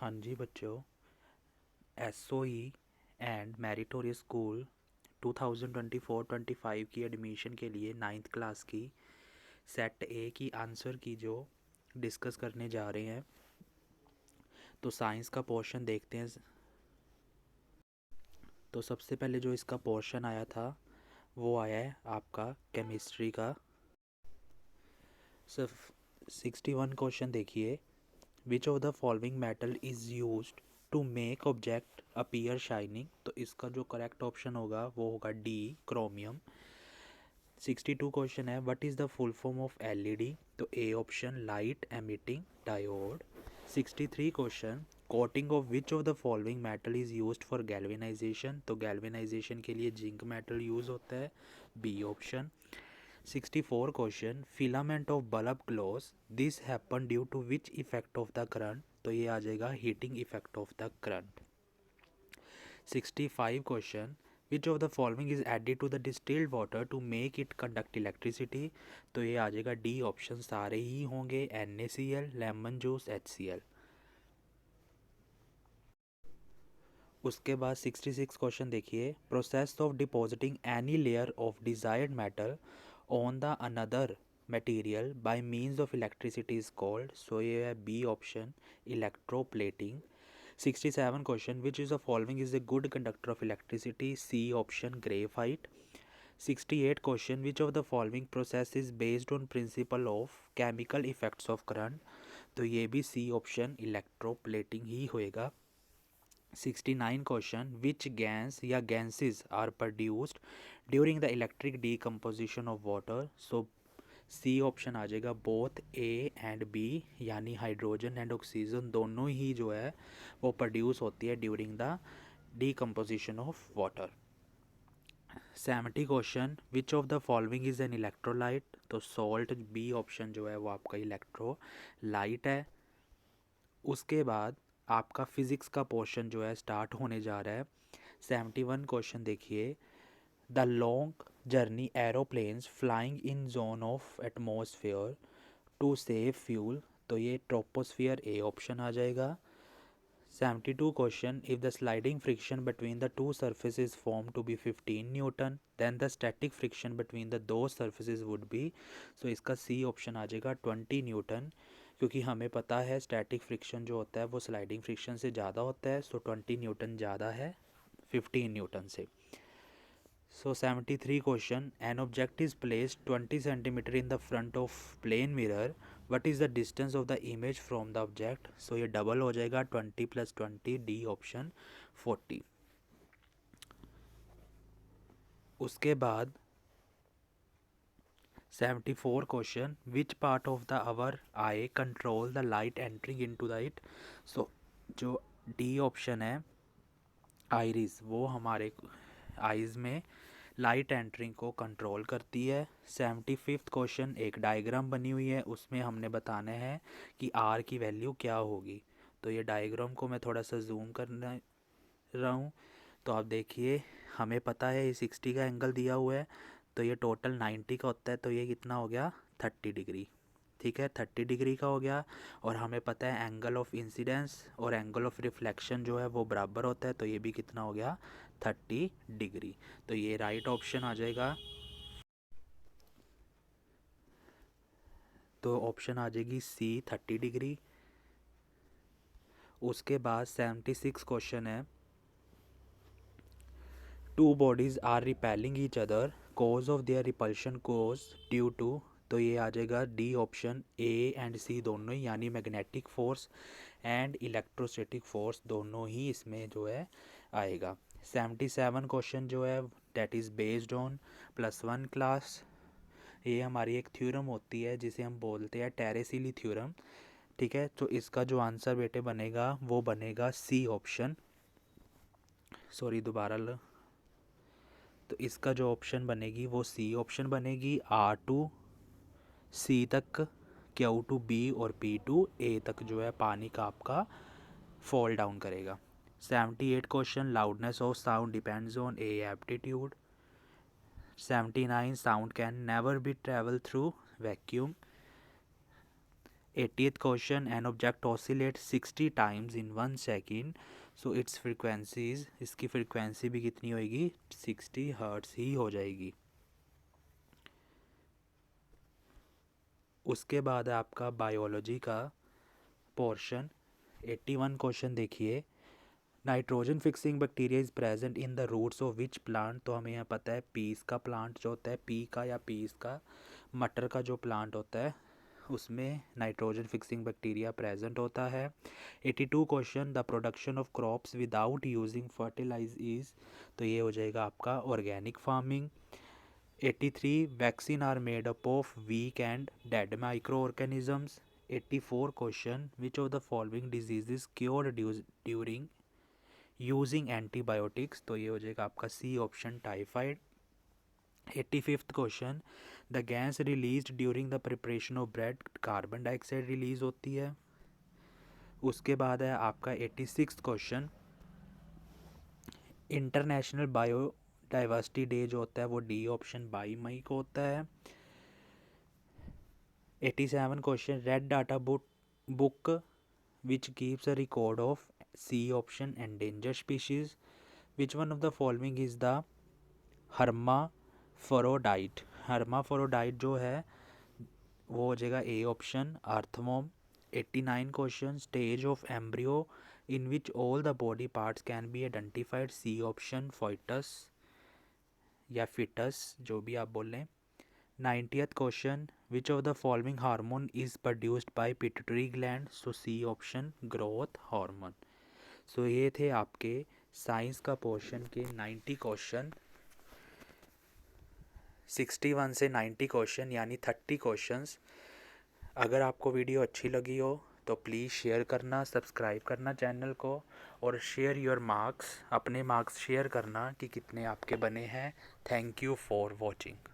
हाँ जी बच्चों, SOE and meritorious school 2024-25 की एडमिशन के लिए नाइन्थ क्लास की सेट ए की आंसर की जो डिस्कस करने जा रहे हैं। तो साइंस का पोर्शन देखते हैं। तो सबसे पहले जो इसका पोर्शन आया था वो आया है आपका केमिस्ट्री का। सिर्फ 61 क्वेश्चन देखिए। Which of the following metal is used to make object appear shining. तो इसका जो करेक्ट ऑप्शन होगा वो होगा डी, क्रोमियम। 62 क्वेश्चन है, what is the full form of LED. तो A option, light emitting diode. 63 question, coating of which of the following metal is used for galvanization. तो galvanization के लिए जिंक मेटल यूज़ होता है, B option. 64 question, filament of bulb glows, this happen due to which effect of the current. तो ये आ जाएगा heating effect of the current. 65 question, which of the following is added to the distilled water to make it conduct electricity. तो ये आ जाएगा D option, सारे ही होंगे, NaCl, लेमन जूस, HCl। उसके बाद 66 क्वेश्चन देखिए, process of depositing any layer of desired metal on the another material by means of electricity is called. So ये है B option, electroplating. 67 question, which is the following is a good conductor of electricity. C option, graphite. 68 question, which of the following process is based on principle of chemical effects of current. तो ये भी C option, electroplating ही होएगा। 69 question, which gas या gases are produced during the electric decomposition of water. So C option आ जाएगा, both A and B, यानी hydrogen and oxygen दोनों ही जो है वो प्रोड्यूस होती है during the decomposition of water. 70 question, which of the following is an electrolyte. तो सॉल्ट, बी ऑप्शन जो है वो आपका इलेक्ट्रोलाइट है। उसके बाद आपका फिजिक्स का पोर्शन जो है स्टार्ट होने जा रहा है। 71 क्वेश्चन देखिए, the long journey aeroplanes flying in zone of atmosphere to save fuel. तो ये ट्रोपोस्फियर, ए ऑप्शन आ जाएगा। 72 question, if the sliding friction between the two surfaces form to be 15 newton then the static friction between the दो surfaces would be. So इसका C option आ जाएगा, 20 Newton, क्योंकि हमें पता है स्टैटिक फ्रिक्शन जो होता है वो स्लाइडिंग फ्रिक्शन से ज़्यादा होता है। सो 20 न्यूटन ज़्यादा है 15 न्यूटन से। So 73 question, an object is placed 20 centimeter in the front of plane mirror. What is the distance of the image from the object? So ये डबल हो जाएगा, 20 + 20, डी ऑप्शन, 40। उसके बाद 74 question, which part of the our eye control the light entering into the it. So जो D option है iris, वो हमारे eyes में लाइट एंट्रिंग को कंट्रोल करती है। 75th क्वेश्चन, एक डायग्राम बनी हुई है, उसमें हमने बताना है कि आर की वैल्यू क्या होगी। तो ये डायग्राम को मैं थोड़ा सा जूम कर रहा हूँ। तो आप देखिए, हमें पता है ये 60 का एंगल दिया हुआ है, तो ये टोटल 90 का होता है, तो ये कितना हो गया, 30 डिग्री। ठीक है, 30 डिग्री का हो गया। और हमें पता है एंगल ऑफ इंसिडेंस और एंगल ऑफ रिफ्लेक्शन जो है वो बराबर होता है, तो ये भी कितना हो गया, 30 डिग्री। तो ये राइट ऑप्शन आ जाएगा। तो ऑप्शन आ जाएगी सी, 30 डिग्री। उसके बाद 76 क्वेश्चन है, two bodies are repelling each other, cause of their repulsion cause due to. तो ये आ जाएगा D option, A and C दोनों ही, यानी magnetic force and electrostatic force दोनों ही इसमें जो है आएगा। 77 क्वेश्चन जो है that is based on +1 class. ये हमारी एक थ्योरम होती है जिसे हम बोलते हैं टेरेसिली थ्योरम। ठीक है, तो इसका जो आंसर बेटे बनेगा वो बनेगा सी ऑप्शन, सॉरी दोबारा तो इसका जो ऑप्शन बनेगी वो सी ऑप्शन बनेगी। R टू सी तक, Q टू B और P टू A तक जो है पानी का आपका फॉल डाउन करेगा। 78 question, loudness of sound depends on A aptitude. 79, sound can never be travel through vacuum. 80th question, an object oscillates 60 times in 1 second, so its frequencies, इसकी frequency भी कितनी होएगी, 60 हर्ट्स ही हो जाएगी। उसके बाद है आपका बायोलॉजी का पोर्शन। 81 क्वेश्चन देखिए, nitrogen fixing bacteria is present in the roots of which plant. तो हमें यहाँ पता है पीस का प्लांट जो होता है, पी का या पीस का मटर का जो प्लांट होता है उसमें नाइट्रोजन फिक्सिंग बैक्टीरिया प्रेजेंट होता है। 82 question, the production of crops without using fertilize is. तो ये हो जाएगा आपका organic farming. 83, vaccine are made up of weak and dead micro organisms. 84 question, which of the following diseases cured during using antibiotics. तो ये हो जाएगा आपका C option, typhoid. 85th question, the gas release during the preparation of bread, carbon dioxide release होती है। उसके बाद है आपका 86th question, international biodiversity day जो होता है वो डी ऑप्शन 22 मई को होता है। 87 question, red data book which keeps a record of C option endangered species. Which one of the following is the hermaphrodite? hermaphrodite जो है वो हो जाएगा ए ऑप्शन, आर्थमोम। 89 question, stage of embryo in which all the body parts can be identified. C option, foetus या foetus, जो भी आप बोल लें। 90th question, which of the following hormone is produced by pituitary gland. So C option, growth hormone. So ये थे आपके science का पोर्शन के 90 क्वेश्चन। 61 से 90 क्वेश्चन यानी 30 क्वेश्चंस। अगर आपको वीडियो अच्छी लगी हो तो प्लीज़ शेयर करना, सब्सक्राइब करना चैनल को, और शेयर योर मार्क्स, अपने मार्क्स शेयर करना कि कितने आपके बने हैं। Thank you for watching.